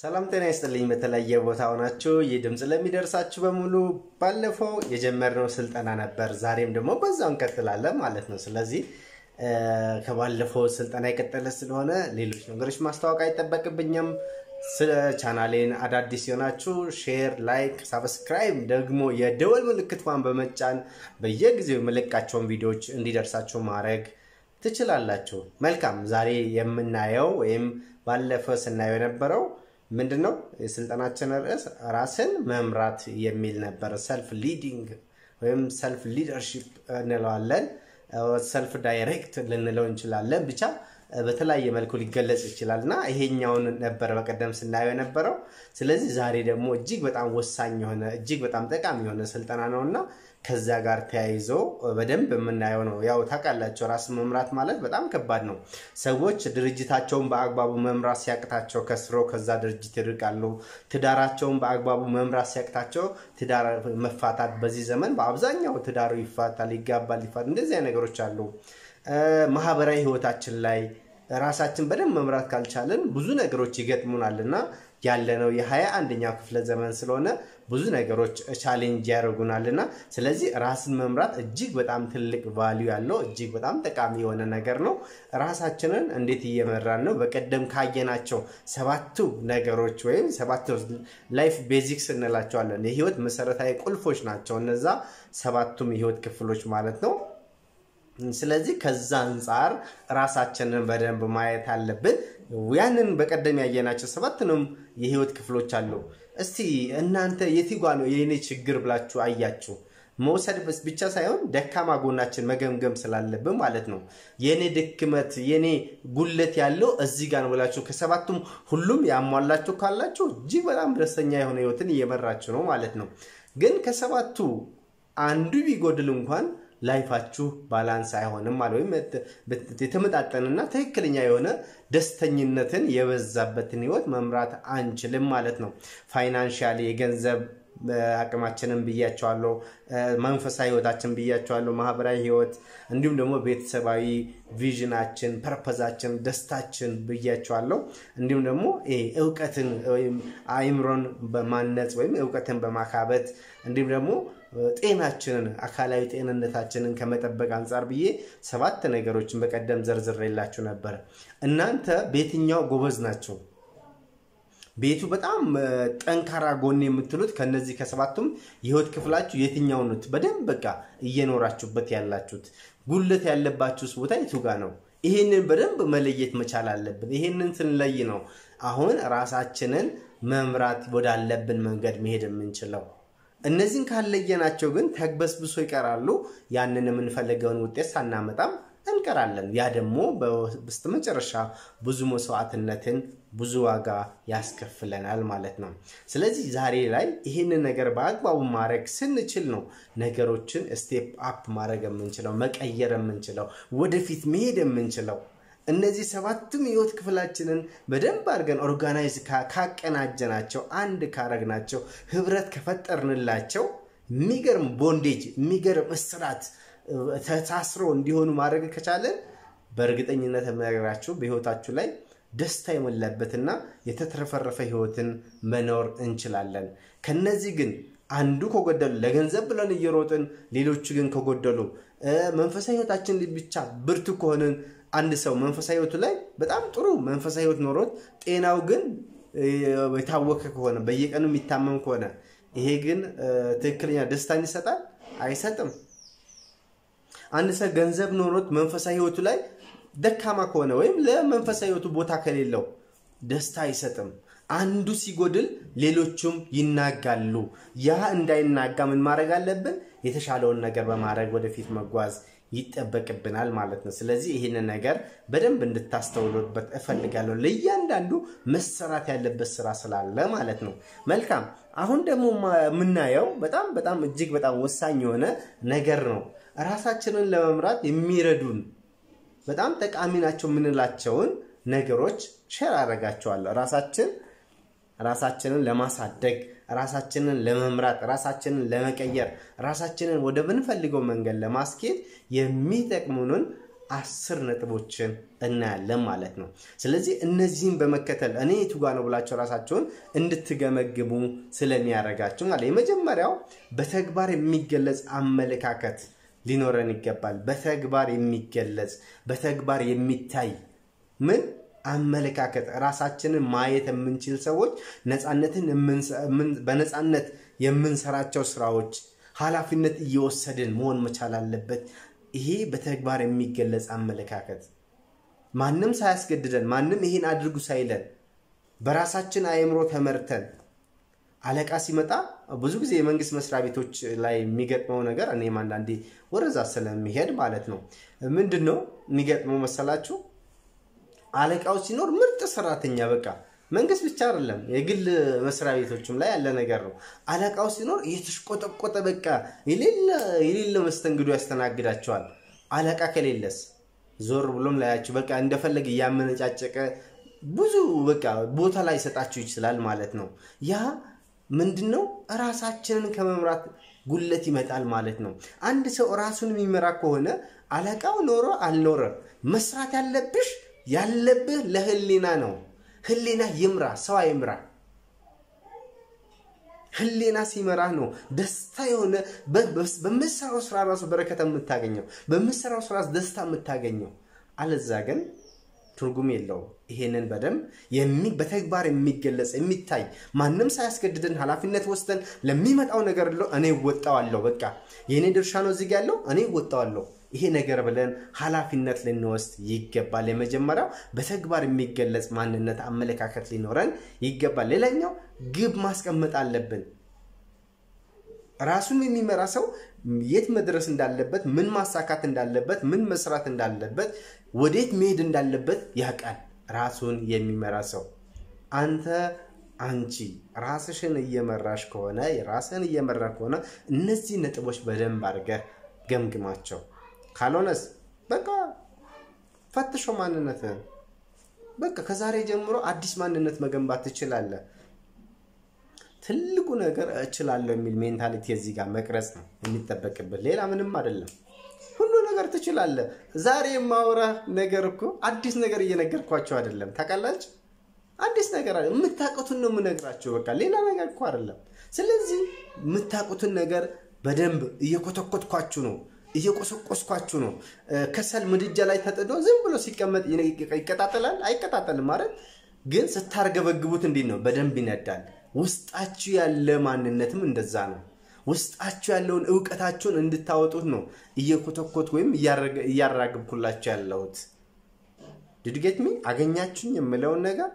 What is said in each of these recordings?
ሰላም ጤና ይስጥልኝ በተለያየ ቦታ ሆናችሁ የድምጽ ለሚደርሳችሁ በሙሉ ባለፈው የጀመርነው ስልጠና ነበር ዛሬም ደግሞ በዛው እንቀጥላለን ማለት ነው ስለዚህ ከባለፈው ስልጠና የቀጠለ ስለሆነ ሌሎች ነገሮች ማስተዋወቅ አይተበቅብኝም ስለ ቻናሌን አዳዲስ ሆናችሁ ሼር ላይክ ሰብስክራይብ ደግሞ የደወል ምልክቷን በመጫን በየጊዜው መልካቸውን ቪዲዮዎች እንዲደርሳችሁ ማድረግ ትችላላችሁ መልካም ዛሬ የምናየው ወይም ባለፈው ስናየው የነበረው ምንድነው የስልጣናችን ርዕስ ራስን መምራት የሚል ነበር ሰልፍ ሊዲንግ ወይም ሰልፍ ሊደርሺፕ እንለዋለን ሰልፍ ዳይሬክት ልንለው እንችላለን ብቻ በተለያየ መልኩ ሊገለጽ ይችላልና ይሄኛውን ነበር በቀደም ስናየው የነበረው ስለዚህ ዛሬ ደግሞ እጅግ በጣም ወሳኝ የሆነ እጅግ በጣም ጠቃሚ የሆነ ስልጣና ነውና ከዛ ጋር ተያይዞ በደንብ የምናየው ነው ያው ታውቃላችሁ ራስ መምራት ማለት በጣም ከባድ ነው ሰዎች ድርጅታቸውን በአግባቡ መምራት ሲያቅታቸው ከስሮ ከዛ ድርጅት ይርቃሉ ትዳራቸውን በአግባቡ መምራት ሲያቅታቸው ትዳር መፋታት በዚህ ዘመን በአብዛኛው ትዳሩ ይፋታል ይጋባል እንደዚህ አይነት ነገሮች አሉ ማህበራዊ ህይወታችን ላይ ራሳችን በደንብ መምራት ካልቻለን ብዙ ነገሮች ይገጥሙናልና ያለነው የ21ኛው ክፍለ ዘመን ስለሆነ ብዙ ነገሮች ቻሌንጅ ያደርጉናልና ስለዚህ ራስን መምራት እጅግ በጣም ትልቅ ቫልዩ ያለው እጅግ በጣም ጠቃሚ የሆነ ነገር ነው ራሳችንን እንዴት እየመራን ነው በቀደም ካየናቸው ሰባቱ ነገሮች ወይም ሰባቱ ላይፍ ቤዚክስ እንላቸዋለን የህይወት መሰረታዊ ቁልፎች ናቸው እነዛ ሰባቱም የህይወት ክፍሎች ማለት ነው ስለዚህ ከዛ አንፃር ራሳችንን በደንብ ማየት አለብን ያንን በቀደም ያየናቸው ሰባቱንም የህይወት ክፍሎች አሉ እስቲ እናንተ የትጓ ነው የኔ ችግር ብላችሁ አያችሁ መውሰድ ብቻ ሳይሆን ደካማ ጎናችን መገምገም ስላለብን ማለት ነው የኔ ድክመት የኔ ጉለት ያለው እዚህ ጋር ነው ብላችሁ ከሰባቱም ሁሉም ያሟላችሁ ካላችሁ እጅግ በጣም ደስተኛ የሆነ ህይወትን እየመራችሁ ነው ማለት ነው ግን ከሰባቱ አንዱ ቢጎድል እንኳን ላይፋችሁ ባላንስ አይሆንም ማለት ወይም የተመጣጣንና ትክክለኛ የሆነ ደስተኝነትን የበዛበትን ህይወት መምራት አንችልም ማለት ነው ፋይናንሻሊ የገንዘብ አቅማችንን ብያቸዋለሁ መንፈሳዊ ህይወታችን ብያቸዋለሁ ማህበራዊ ህይወት እንዲሁም ደግሞ ቤተሰባዊ ቪዥናችን ፐርፐዛችን ደስታችን ብያቸዋለሁ እንዲሁም ደግሞ ዕውቀትን ወይም አይምሮን በማነጽ ወይም ዕውቀትን በማካበት እንዲሁም ደግሞ ጤናችንን አካላዊ ጤንነታችንን ከመጠበቅ አንፃር ብዬ ሰባት ነገሮችን በቀደም ዘርዝሬላችሁ ነበር እናንተ በየትኛው ጎበዝ ናችሁ ቤቱ በጣም ጠንካራ ጎን የምትሉት ከነዚህ ከሰባቱም የህይወት ክፍላችሁ የትኛው ነው በደንብ በቃ እየኖራችሁበት ያላችሁት ጉልለት ያለባችሁስ ቦታ የቱ ጋር ነው ይሄንን በደንብ መለየት መቻል አለብን ይሄንን ስንለይ ነው አሁን ራሳችንን መምራት ወዳለብን መንገድ መሄድ የምንችለው እነዚህን ካለየናቸው ግን ተግበስብሶ ይቀራሉ ያንን የምንፈልገውን ውጤት ሳናመጣም እንቀራለን ያ ደግሞ በስተመጨረሻ ብዙ መስዋዕትነትን ብዙ ዋጋ ያስከፍለናል ማለት ነው ስለዚህ ዛሬ ላይ ይሄንን ነገር በአግባቡ ማድረግ ስንችል ነው ነገሮችን ስቴፕ አፕ ማድረግ የምንችለው መቀየር የምንችለው ወደፊት መሄድ የምንችለው እነዚህ ሰባቱም የህይወት ክፍላችንን በደንብ አድርገን ኦርጋናይዝ ካቀናጀናቸው አንድ ካረግናቸው ህብረት ከፈጠርንላቸው የሚገርም ቦንዴጅ የሚገርም እስራት ተሳስሮ እንዲሆኑ ማድረግ ከቻለን በእርግጠኝነት የምነግራችሁ በህይወታችሁ ላይ ደስታ የሞላበትና የተትረፈረፈ ህይወትን መኖር እንችላለን ከነዚህ ግን አንዱ ከጎደሉ ለገንዘብ ብለን እየሮጥን ሌሎቹ ግን ከጎደሉ መንፈሳዊ ህይወታችን ብቻ ብርቱ ከሆነን አንድ ሰው መንፈሳዊ ህይወቱ ላይ በጣም ጥሩ መንፈሳዊ ህይወት ኖሮት ጤናው ግን የታወከ ከሆነ በየቀኑ የሚታመም ከሆነ ይሄ ግን ትክክለኛ ደስታን ይሰጣል አይሰጥም አንድ ሰው ገንዘብ ኖሮት መንፈሳዊ ህይወቱ ላይ ደካማ ከሆነ ወይም ለመንፈሳዊ ህይወቱ ቦታ ከሌለው ደስታ አይሰጥም አንዱ ሲጎድል ሌሎችም ይናጋሉ ያ እንዳይናጋ ምን ማድረግ አለብን የተሻለውን ነገር በማድረግ ወደፊት መጓዝ ይጠበቅብናል ማለት ነው ስለዚህ ይሄንን ነገር በደንብ እንድታስተውሉበት እፈልጋለሁ ለእያንዳንዱ መሰራት ያለበት ስራ ስላለ ማለት ነው መልካም አሁን ደግሞ ምናየው በጣም እጅግ በጣም ወሳኝ የሆነ ነገር ነው ራሳችንን ለመምራት የሚረዱን በጣም ጠቃሚ ናቸው ምንላቸውን ነገሮች ሼር አደርጋቸዋለሁ ራሳችንን ለማሳደግ ራሳችንን ለመምራት ራሳችንን ለመቀየር ራሳችንን ወደ ምንፈልገው መንገድ ለማስኬድ የሚጠቅሙንን 10 ነጥቦችን እናያለን ማለት ነው ስለዚህ እነዚህን በመከተል እኔ የቱ ጋር ነው ብላችሁ ራሳችሁን እንድትገመግሙ ስለሚያረጋችሁ ማለት የመጀመሪያው በተግባር የሚገለጽ አመለካከት ሊኖረን ይገባል በተግባር የሚገለጽ በተግባር የሚታይ ምን አመለካከት ራሳችንን ማየት የምንችል ሰዎች ነፃነትን በነፃነት የምንሰራቸው ስራዎች ኃላፊነት እየወሰድን መሆን መቻል አለበት ይሄ በተግባር የሚገለጽ አመለካከት ማንንም ሳያስገድደን ማንንም ይሄን አድርጉ ሳይለን በራሳችን አእምሮ ተመርተን አለቃ ሲመጣ ብዙ ጊዜ የመንግስት መስሪያ ቤቶች ላይ የሚገጥመው ነገር እኔም አንዳንዴ ወረዛ ስለሚሄድ ማለት ነው ምንድነው የሚገጥመው መሰላችሁ አለቃው ሲኖር ምርጥ ሰራተኛ በቃ መንግስት ብቻ አይደለም የግል መስሪያ ቤቶችም ላይ ያለ ነገር ነው አለቃው ሲኖር እየተሽቆጠቆጠ በቃ የሌለ መስተንግዶ ያስተናግዳቸዋል አለቃ ከሌለስ ዞር ብሎም ላያችሁ በቃ እንደፈለገ ያመነጫጨቀ ብዙ በቃ ቦታ ላይ ሰጣችሁ ይችላል ማለት ነው ያ ምንድነው ራሳችንን ከመምራት ጉለት ይመጣል ማለት ነው አንድ ሰው ራሱን የሚመራ ከሆነ አለቃው ኖሮ አልኖረ መስራት ያለብህ ለህሊና ነው ህሊና ይምራ ሰው አይምራ ህሊና ሲመራ ነው ደስታ የሆነ በመሰራው ስራ ራሱ በረከት የምታገኘው በመሰራው ስራ ደስታ የምታገኘው አለዛ ግን ትርጉም የለው ይሄንን በደም በተግባር የሚገለጽ የሚታይ ማንንም ሳያስገድደን ኃላፊነት ወስደን ለሚመጣው ነገር እኔ ወጣዋለሁ በቃ የኔ ድርሻ ነው እዚህ ያለው እኔ ወጣዋለሁ ይሄ ነገር ብለን ኃላፊነት ልንወስድ ይገባል የመጀመሪያው በተግባር የሚገለጽ ማንነት አመለካከት ሊኖረን ይገባል ሌላኛው ግብ ማስቀመጥ አለብን ራሱን የሚመራ ሰው የት መድረስ እንዳለበት ምን ማሳካት እንዳለበት ምን መስራት እንዳለበት ወዴት መሄድ እንዳለበት ያውቃል ራሱን የሚመራ ሰው አንቺ ራስሽን እየመራሽ ከሆነ የራስን እየመራ ከሆነ እነዚህ ነጥቦች በደንብ አድርገህ ገምግማቸው ካልሆነስ በቃ ፈትሾ ማንነትን በቃ ከዛሬ ጀምሮ አዲስ ማንነት መገንባት ትችላለህ ትልቁ ነገር እችላለሁ የሚል ሜንታሊቲ እዚህ ጋር መቅረጽ ነው የሚጠበቅበት ሌላ ምንም አይደለም ሁሉ ነገር ትችላለህ ዛሬ ማውራ ነገር እኮ አዲስ ነገር እየነገርኳችሁ አይደለም ታውቃላችሁ አዲስ ነገር አይደለም የምታውቁትን ነው የምነግራችሁ በቃ ሌላ ነገር እኮ አይደለም ስለዚህ የምታውቁትን ነገር በደንብ እየኮተኮትኳችሁ ነው እየቆሰቆስኳችሁ ነው ከሰል ምድጃ ላይ ተጥዶ ዝም ብሎ ሲቀመጥ ይቀጣጠላል አይቀጣጠልም ማለት ግን ስታርገበግቡት እንዴት ነው በደንብ ይነዳል ውስጣችሁ ያለ ማንነትም እንደዛ ነው ውስጣችሁ ያለውን ዕውቀታችሁን እንድታወጡት ነው እየኮተኮት ወይም እያራግብኩላችሁ ያለሁት did you get me አገኛችሁኝ የምለውን ነገር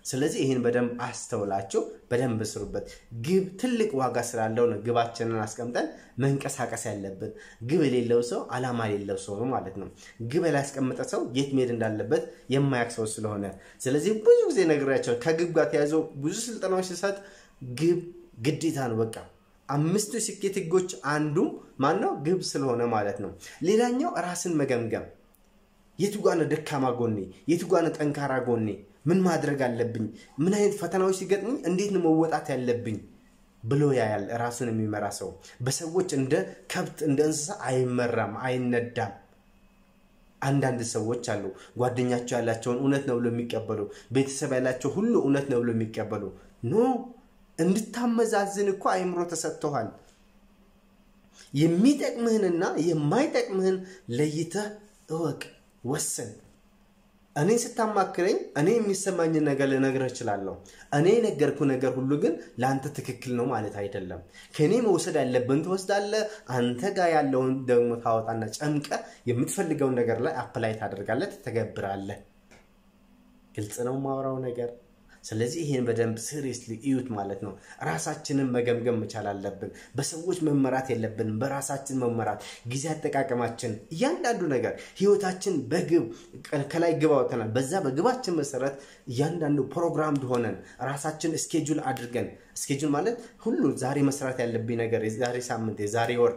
ስለዚህ ይሄን በደንብ አስተውላችሁ በደንብ ስሩበት ግብ ትልቅ ዋጋ ስላለው ነው ግባችንን አስቀምጠን መንቀሳቀስ ያለበት ግብ የሌለው ሰው አላማ የሌለው ሰው ነው ማለት ነው ግብ ያላስቀመጠ ሰው የት መሄድ እንዳለበት የማያውቅ ሰው ስለሆነ ስለዚህ ብዙ ጊዜ ነግራቸው ከግብ ጋር ተያይዞ ብዙ ስልጠናዎች ሲሰጥ ግብ ግዴታ ነው በቃ አምስቱ ስኬት ህጎች አንዱ ማን ነው ግብ ስለሆነ ማለት ነው ሌላኛው ራስን መገምገም የቱ ጋር ነው ደካማ ጎኔ የቱ ጋር ነው ጠንካራ ጎኔ ምን ማድረግ አለብኝ ምን አይነት ፈተናዎች ሲገጥሙኝ እንዴት ነው መወጣት ያለብኝ ብሎ ያያል ራሱን የሚመራ ሰው በሰዎች እንደ ከብት እንደ እንስሳ አይመራም አይነዳም አንዳንድ ሰዎች አሉ ጓደኛቸው ያላቸውን እውነት ነው ብሎ የሚቀበሉ ቤተሰብ ያላቸው ሁሉ እውነት ነው ብሎ የሚቀበሉ ኖ እንድታመዛዝን እኮ አይምሮ ተሰጥቷል የሚጠቅምህንና የማይጠቅምህን ለይተህ እወቅ ወሰን እኔ ስታማክረኝ እኔ የሚሰማኝ ነገር ልነግርህ እችላለሁ እኔ ነገርኩ ነገር ሁሉ ግን ላንተ ትክክል ነው ማለት አይደለም ከኔ መውሰድ ያለብን ትወስዳለህ አንተ ጋር ያለውን ደግሞ ታወጣና ጨምቀ የምትፈልገው ነገር ላይ አፕላይ ታደርጋለህ ተተገብራለህ ግልጽ ነው ማወራው ነገር ስለዚህ ይሄን በደንብ ሲሪየስሊ እዩት ማለት ነው ራሳችንን መገምገም መቻል አለብን በሰዎች መመራት የለብንም በራሳችን መመራት ጊዜ አጠቃቀማችን እያንዳንዱ ነገር ህይወታችን በግብ ከላይ ግብ አውጥተናል በዛ በግባችን መሰረት እያንዳንዱ ፕሮግራም ሆነን ራሳችን ስኬጁል አድርገን ስኬጁል ማለት ሁሉ ዛሬ መስራት ያለብኝ ነገር የዛሬ ሳምንት የዛሬ ወር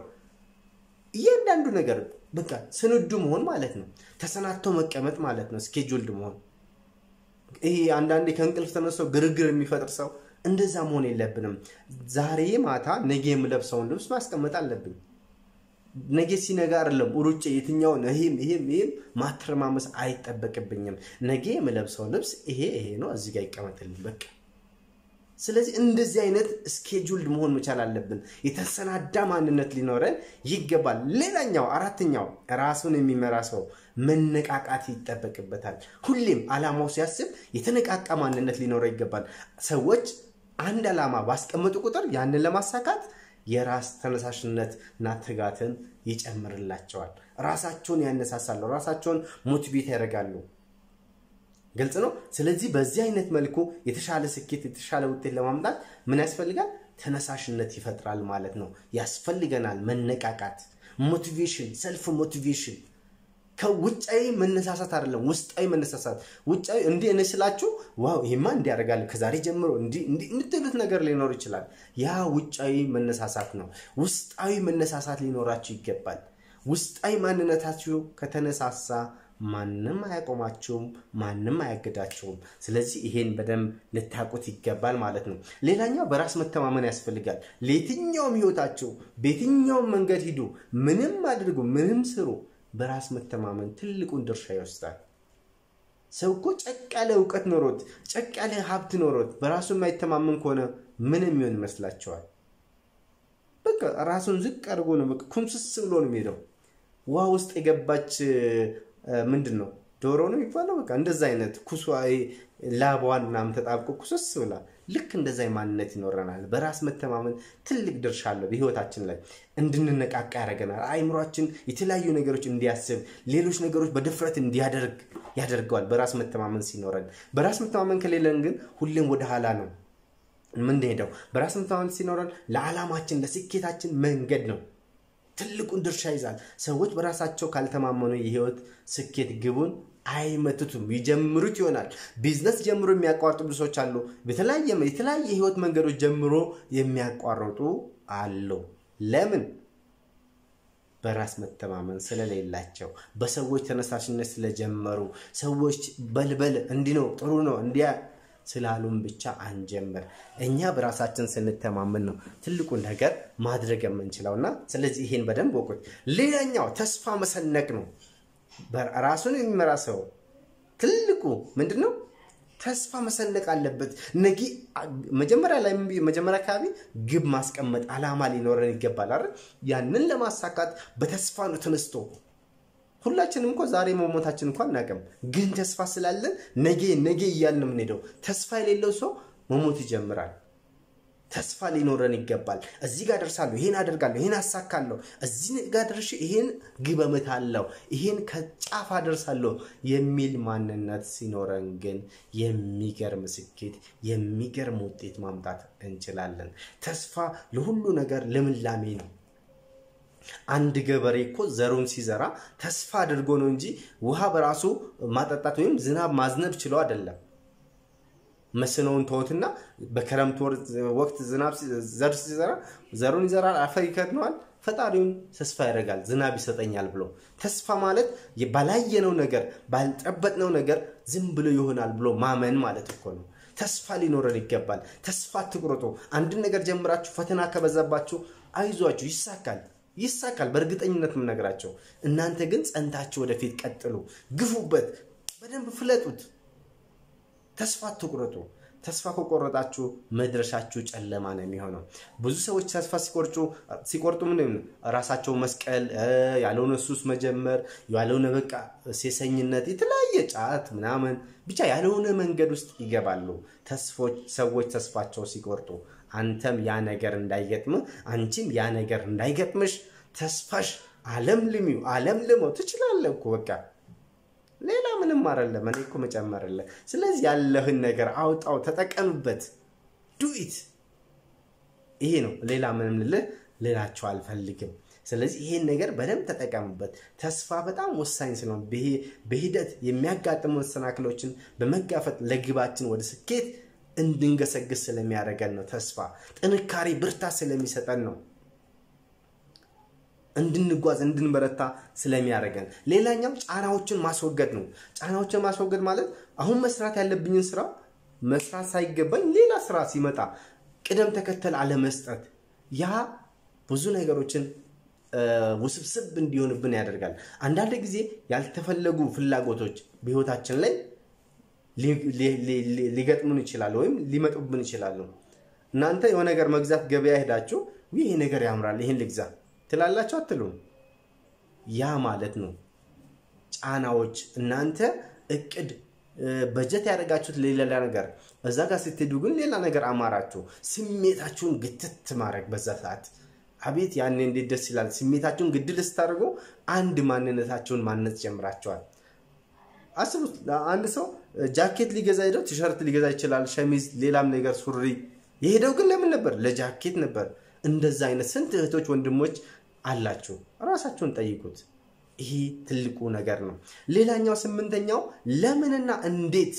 እያንዳንዱ ነገር በቃ ስንዱ መሆን ማለት ነው ተሰናድቶ መቀመጥ ማለት ነው ስኬጁልድ መሆን ይሄ አንዳንዴ ከእንቅልፍ ተነስቶ ግርግር የሚፈጥር ሰው እንደዛ መሆን የለብንም ዛሬ ማታ ነገ የምለብሰውን ልብስ ማስቀመጥ አለብኝ ነገ ሲነጋ አይደለም ሩጬ የትኛው ይሄም ማትረማመስ አይጠበቅብኝም ነገ የምለብሰው ልብስ ይሄ ነው እዚህ ጋር ይቀመጥልኝ በቃ ስለዚህ እንደዚህ አይነት ስኬጁልድ መሆን መቻል አለብን የተሰናዳ ማንነት ሊኖረን ይገባል ሌላኛው አራተኛው ራሱን የሚመራ ሰው መነቃቃት ይጠበቅበታል ሁሌም አላማው ሲያስብ የተነቃቃ ማንነት ሊኖረው ይገባል ሰዎች አንድ አላማ ባስቀመጡ ቁጥር ያንን ለማሳካት የራስ ተነሳሽነትና ትጋትን ይጨምርላቸዋል ራሳቸውን ያነሳሳሉ ራሳቸውን ሞቲቬት ያደርጋሉ ግልጽ ነው ስለዚህ በዚህ አይነት መልኩ የተሻለ ስኬት የተሻለ ውጤት ለማምጣት ምን ያስፈልጋል ተነሳሽነት ይፈጥራል ማለት ነው ያስፈልገናል መነቃቃት ሞቲቬሽን ሰልፍ ሞቲቬሽን ከውጫዊ መነሳሳት አይደለም ውስጣዊ መነሳሳት ውጫዊ እንዴ እነስላችሁ ዋው ይሄማ እንዲያርጋል ከዛሬ ጀምሮ እንዴ እንትሉት ነገር ሊኖር ይችላል ያ ውጫዊ መነሳሳት ነው ውስጣዊ መነሳሳት ሊኖራችሁ ይገባል ውስጣዊ ማንነታችሁ ከተነሳሳ ማንንም አያቆማችሁም ማንንም አያገዳችሁም ስለዚህ ይሄን በደም ልታቁት ይገባል ማለት ነው ሌላኛው በራስ መተማመን ያስፈልጋል ለየትኛውም ህይወታችሁ በየትኛውም መንገድ ሂዱ ምንም አድርጉ ምንም ስሩ በራስ መተማመን ትልቁን ድርሻ ይወስዳል ሰውኮ ጨቃለ ዕውቀት ኖሮት ጨቃለ ሀብት ኖሮት በራሱ የማይተማመን ከሆነ ምንም ይሆን መስላችኋል በቃ ራሱን ዝቅ አድርጎ ነው በቃ ኩምስስ ብሎ ነው የሚሄደው ውሃ ውስጥ የገባች ምንድነው ዶሮ ነው ይባላል በቃ እንደዛ አይነት ኩሷይ ላባዋን ምናምን ተጣብቆ ኩስስ ብላ ልክ እንደዛ ማንነት ይኖረናል በራስ መተማመን ትልቅ ድርሻ አለው በህይወታችን ላይ እንድንነቃቃ ያደርገናል አይምሮአችን የተለያዩ ነገሮች እንዲያስብ ሌሎች ነገሮች በድፍረት እንዲያደርግ ያደርጋል በራስ መተማመን ሲኖረን በራስ መተማመን ከሌለን ግን ሁሌም ወደ ኋላ ነው ምን እንደሄደው በራስ መተማመን ሲኖረን ለዓላማችን ለስኬታችን መንገድ ነው ትልቁን ድርሻ ይዛል ሰዎች በራሳቸው ካልተማመኑ የህይወት ስኬት ግቡን አይመቱትም ይጀምሩት ይሆናል ቢዝነስ ጀምሮ የሚያቋርጡ ብዙዎች አሉ በተለያየ ህይወት መንገዶች ጀምሮ የሚያቋርጡ አሉ ለምን በራስ መተማመን ስለሌላቸው በሰዎች ተነሳሽነት ስለጀመሩ ሰዎች በልበል እንዲነው ጥሩ ነው እንዲያ ስላሉም ብቻ አንጀምር እኛ በራሳችን ስንተማመን ነው ትልቁ ነገር ማድረግ የምንችለውና ስለዚህ ይሄን በደንብ ወቁት ሌላኛው ተስፋ መሰነቅ ነው በራሱን የሚመራ ሰው ትልቁ ምንድነው ተስፋ መሰነቅ አለበት ነጊ መጀመሪያ አካባቢ ግብ ማስቀመጥ አላማ ሊኖረን ይገባል አይደል ያንን ለማሳካት በተስፋ ነው ተነስቶ ሁላችንም እኮ ዛሬ መሞታችን እንኳን እናቀም ግን ተስፋ ስላለን ነገ ይያልን ምን ሄደው ተስፋ የሌለው ሰው መሞት ይጀምራል ተስፋ ሊኖረን ይገባል እዚህ ጋር ደርሳለሁ ይሄን አደርጋለሁ ይሄን አሳካለሁ እዚህ ጋር ደርሼ ይሄን ግበመታለሁ ይሄን ከጫፍ አደርሳለሁ የሚል ማንነት ሲኖረን ግን የሚገርም ስኬት የሚገርም ውጤት ማምጣት እንችላለን ተስፋ ለሁሉ ነገር ለምላሜ ነው አንድ ገበሬ እኮ ዘሩን ሲዘራ ተስፋ አድርጎ ነው እንጂ ውሃ በራሱ ማጠጣት ወይም ዝናብ ማዝነብ ችሎ አይደለም መስኖውን ተውትና በከረምት ወቅት ዝናብ ዘር ሲዘራ ዘሩን ይዘራል አፈር ይከድነዋል ፈጣሪውን ተስፋ ያደርጋል ዝናብ ይሰጠኛል ብሎ ተስፋ ማለት ባላየነው ነገር ባልጠበቅነው ነገር ዝም ብሎ ይሆናል ብሎ ማመን ማለት እኮ ነው ተስፋ ሊኖረን ይገባል ተስፋ አትቁረጡ አንድ ነገር ጀምራችሁ ፈተና ከበዛባችሁ አይዟችሁ ይሳካል በእርግጠኝነት ምን ነገራቸው እናንተ ግን ጸንታችሁ ወደፊት ቀጥሉ ግፉበት በደንብ ፍለጡት ተስፋ አትቁረጡ ተስፋ ከቆረጣችሁ መድረሻችሁ ጨለማ ነው የሚሆነው ብዙ ሰዎች ተስፋ ሲቆርጡ ምን ራሳቸው መስቀል ያለውን ሱስ መጀመር ያለውን በቃ ሴሰኝነት የተለያየ ጫት ምናምን ብቻ ያለውን መንገድ ውስጥ ይገባሉ ሰዎች ተስፋቸው ሲቆርጡ አንተም ያ ነገር እንዳይገጥም አንቺም ያ ነገር እንዳይገጥምሽ ተስፋሽ ዓለምልሞ ትችላለህ እኮ በቃ ሌላ ምንም አይደለም እኔ እኮ መጨመርልህ ስለዚህ ያለህን ነገር አውጣው ተጠቀምበት do it ይሄ ነው ሌላ ምንም ልላችሁ አልፈልግም ስለዚህ ይሄን ነገር በደንብ ተጠቀምበት ተስፋ በጣም ወሳኝ ስለሆነ በሂደት የሚያጋጥሙ መሰናክሎችን በመጋፈጥ ለግባችን ወደ ስኬት እንድንገሰግስ ስለሚያደርገን ነው ተስፋ ጥንካሬ ብርታት ስለሚሰጠን ነው እንድንጓዝ እንድንበረታ ስለሚያደርገን ሌላኛው ጫናዎችን ማስወገድ ነው ጫናዎችን ማስወገድ ማለት አሁን መስራት ያለብኝን ስራ መስራት ሳይገባኝ ሌላ ስራ ሲመጣ ቅደም ተከተል አለ መስጠት ያ ብዙ ነገሮችን ውስብስብ እንዲሆንብን ያደርጋል አንዳንድ ጊዜ ያልተፈለጉ ፍላጎቶች በህይወታችን ላይ ሊገጥሙን ይችላል ወይም ሊመጡብን ይችላል እናንተ የሆነ ነገር መግዛት ገበያ ሄዳችሁ ይሄ ነገር ያምራል ይሄን ልግዛ ትላላችሁ አትሉም ያ ማለት ነው ጫናዎች እናንተ እቅድ በጀት ያደርጋችሁት ሌላ ነገር እዛ ጋር ስትሄዱ ግን ሌላ ነገር አማራችሁ ስሜታችሁን ግትት ማድረግ በዛ ሰዓት አቤት ያኔ እንዴት ደስ ይላል ስሜታችሁን ግድል ስታደርጉ አንድ ማንነታችሁን ማነጽ ጀምራችኋል አስቡት አንድ ሰው ጃኬት ሊገዛ ሄዶ ቲሸርት ሊገዛ ይችላል ሸሚዝ ሌላም ነገር ሱሪ የሄደው ግን ለምን ነበር ለጃኬት ነበር እንደዛ አይነት ስንት እህቶች ወንድሞች አላችሁ ራሳችሁን ጠይቁት ይሄ ትልቁ ነገር ነው ሌላኛው ስምንተኛው ለምንና እንዴት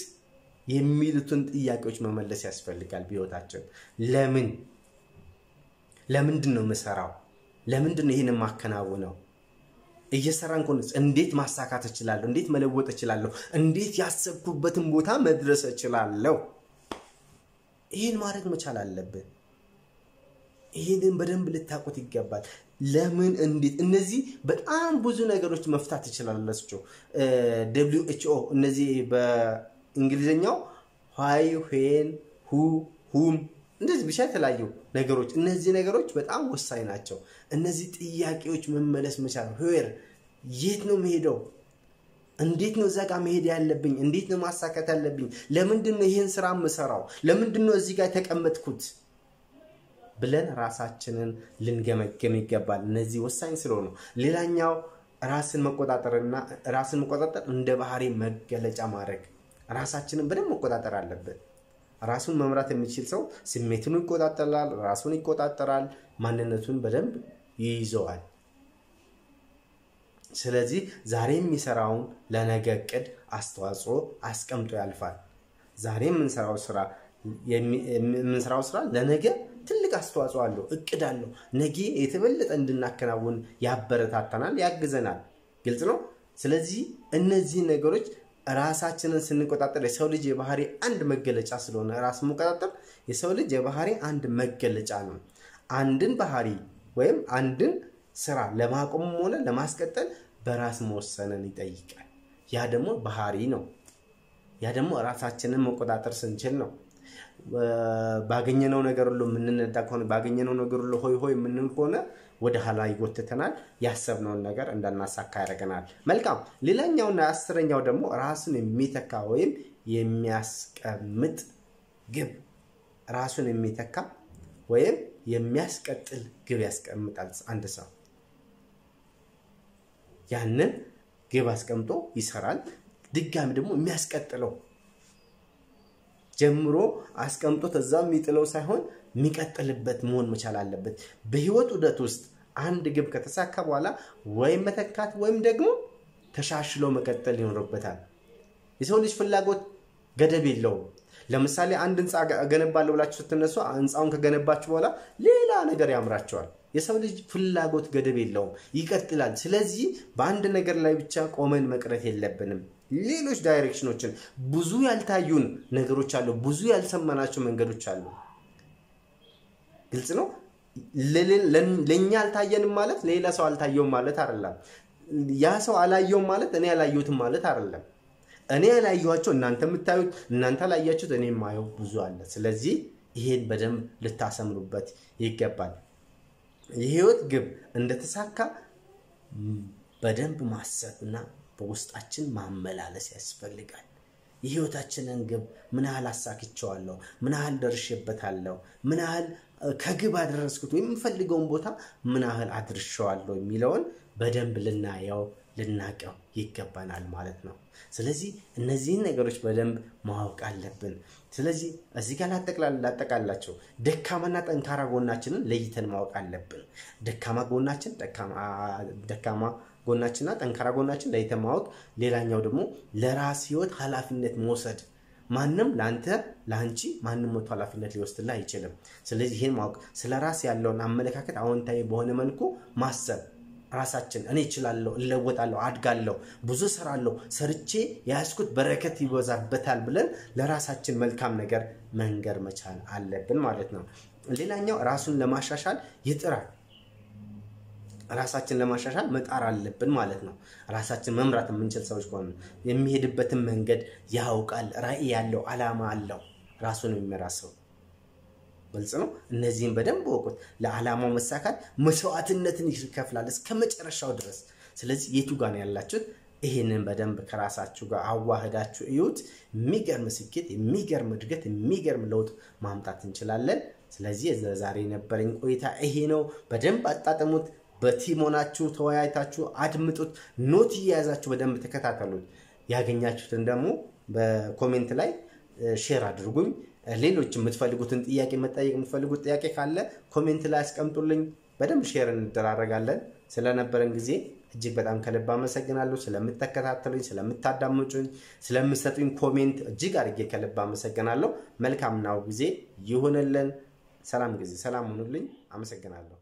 የሚሉትን ጥያቄዎች መመለስ ያስፈልጋል በህይወታችን ለምንድን ነው መሰራው ለምንድን ነው ይሄን ማከናወነው እየሰራን ኮንስ እንዴት ማሳካት እችላለሁ እንዴት መለወጥ እችላለሁ እንዴት ያሰብኩበትን ቦታ መድረስ እችላለሁ ይሄን ማድረግ መቻል አለብን ይሄንን በደንብ ልታቆት ይገባል ለምን እንዴት እነዚህ በጣም ብዙ ነገሮች መፍታት ይችላልላችሁ WHO እነዚህ በእንግሊዘኛው why when who whom እንደዚህ ብቻ ተላዩ ነገሮች እነዚህ ነገሮች በጣም ወሳኝ ናቸው እነዚህ ጥያቄዎች መመለስ መቻል where የት ነው መሄደው እንዴት ነው ዘጋ መሄድ ያለብኝ እንዴት ነው ማሳካት ያለብኝ ለምንድን ነው ይሄን ስራ መሰራው ለምንድን ነው እዚህ ጋር ተቀመጥኩት ብለን ራሳችንን ልንገመግም ይገባል እነዚህ ወሳኝ ስለሆነ ሌላኛው ራስን መቆጣጠርና ራስን መቆጣጠር እንደ ባህሪ መገለጫ ማድረግ ራሳችንን በደንብ መቆጣጠር አለበት ራሱን መምራት የሚችል ሰው ስሜቱን ይቆጣጠራል ራሱን ይቆጣጠራል ማንነቱን በደንብ ይይዘዋል ስለዚህ ዛሬ የሚሰራውን ለነገ እቅድ አስተዋጽኦ አስቀምጦ ያልፋል ዛሬ የምንሰራው ስራ ለነገ ትልቅ አስተዋጽኦ አለው እቅድ አለው ነገ የተበለጠ እንድናከናውን ያበረታታናል ያግዘናል ግልጽ ነው ስለዚህ እነዚህ ነገሮች ራሳችንን ስንቆጣጠር የሰው ልጅ የባህሪ አንድ መገለጫ ስለሆነ ራስ መቆጣጠር የሰው ልጅ የባህሪ አንድ መገለጫ ነው አንድን ባህሪ ወይም አንድን ስራ ለማቆም ሆነ ለማስቀጠል በራስ መወሰንን ይጠይቃል ያ ደግሞ ባህሪ ነው ያ ደግሞ ራሳችንን መቆጣጠር ስንችል ነው ባገኘነው ነገር ሁሉ ምንነዳ ከሆነ ባገኘነው ነገር ሁሉ ሆይ ሆይ ምንን ከሆነ ወደ ኋላ ይጎተተናል ያሰብነው ነገር እንዳናሳካ ያደርገናል መልካም ሌላኛውና አስረኛው ደግሞ ራስን የሚተካ ወይም የሚያስቀምጥ ግብ ራስን የሚተካ ወይም የሚያስቀጥል ግብ ያስቀምጣል አንድ ሰው ያንን ግብ አስቀምጦ ይሰራል ድጋሚ ደግሞ የሚያስቀጥለው ጀምሮ አስቀምጦ ተዛም ይጥለው ሳይሆን የሚቀጥልበት መሆን መቻል አለበት በህይወት ዑደት ውስጥ አንድ ግብ ከተሳካ በኋላ ወይም መተካት ወይም ደግሞ ተሻሽሎ መቀጠል ይኖርበታል የሰው ልጅ ፍላጎት ገደብ የለውም ለምሳሌ አንድ ህንጻ ገነባለው ብላችሁ ስትነሱ ህንጻውን ከገነባችሁ በኋላ ሌላ ነገር ያምራቸዋል የሰው ልጅ ፍላጎት ገደብ የለውም ይቀጥላል ስለዚህ በአንድ ነገር ላይ ብቻ ቆመን መቅረት የለብንም ሌሎች ዳይሬክሽኖችን ብዙ ያልታዩን ነገሮች አሉ ብዙ ያልሰማናቸው መንገዶች አሉ ግልጽ ነው ለኛ አልታየንም ማለት ሌላ ሰው አልታየውም ማለት አይደለም ያ ሰው አላየውም ማለት እኔ አላየሁትም ማለት አይደለም እኔ ያላየኋቸው እናንተ የምታዩት እናንተ ላያችሁት እኔ ማየው ብዙ አለ ስለዚህ ይሄን በደንብ ልታሰምሩበት ይገባል የህይወት ግብ እንደተሳካ በደንብ ማሰብና በውስጣችን ማመላለስ ያስፈልጋል የህይወታችንን ግብ ምን ያህል አሳክቻለሁ ምን ያህል ደርሼበታለሁ ምን ያህል ከግብ አደረስኩት ወይ የምፈልገውን ቦታ ምን ያህል አድርሻለሁ የሚለውን በደንብ ልናቀው ይገባናል ማለት ነው ስለዚህ እነዚህ ነገሮች በደንብ ማወቅ አለብን ስለዚህ እዚህ ጋር ላጠቃላቸው ደካማና ጠንካራ ጎናችንን ለይተን ማወቅ አለብን ደካማ ጎናችንና ጠንካራ ጎናችን ለይተን ማወቅ ሌላኛው ደግሞ ለራስ ህይወት ኃላፊነት መውሰድ ማንንም ላንቺ ማንንም ሞት ኃላፊነት ሊወስድላ አይችልም ስለዚህ ይሄን ማወቅ ስለራስ ያለውን አመለካከት አዎንታዊ በሆነ መልኩ ማሰብ ራሳችን እኔ እችላለሁ እለወጣለሁ አድጋለሁ ብዙ ሰራለሁ ሰርቼ ያስኩት በረከት ይወዛበታል ብለን ለራሳችን መልካም ነገር መንገር መቻል አለብን ማለት ነው ሌላኛው ራሱን ለማሻሻል ይጥራል ራሳችን ለማሻሻል መጣር አለብን ማለት ነው ራሳችን መምራት የምንችል ሰዎች ከሆነ የሚሄድበትን መንገድ ያውቃል ራዕይ ያለው አላማ አለው ራሱን የሚመራሰው ግልጽ ነው እነዚህን በደንብ ወቁት ለዓላማው መሳካት መስዋዕትነትን ይከፍላል እስከ መጨረሻው ድረስ ስለዚህ የቱ ጋር ነው ያላችሁት ይሄንን በደንብ ከራሳችሁ ጋር አዋህዳችሁ እዩት የሚገርም ስኬት የሚገርም እድገት የሚገርም ለውጥ ማምጣት እንችላለን ስለዚህ ዛሬ ነበርኝ ቆይታ ይሄ ነው በደንብ አጣጥሙት በቲሞናችሁ ተወያይታችሁ አድምጡት ኖት ይያዛችሁ በደንብ ተከታተሉት ያገኛችሁትን ደግሞ በኮሜንት ላይ ሼር አድርጉኝ ሌሎች የምትፈልጉትን ጥያቄ መጠየቅ የምትፈልጉት ጥያቄ ካለ ኮሜንት ላይ አስቀምጡልኝ በደንብ ሼር እንደራረጋለን ስለነበረን ጊዜ እጅግ በጣም ከልብ አመሰግናለሁ ስለምትከታተሉኝ ስለምታዳምጡኝ ስለምትሰጡኝ ኮሜንት እጅግ አድርጌ ከልብ አመሰግናለሁ መልካም ነው ጊዜ ይሁንልን ሰላም ጊዜ ሰላም ሁኑልኝ አመሰግናለሁ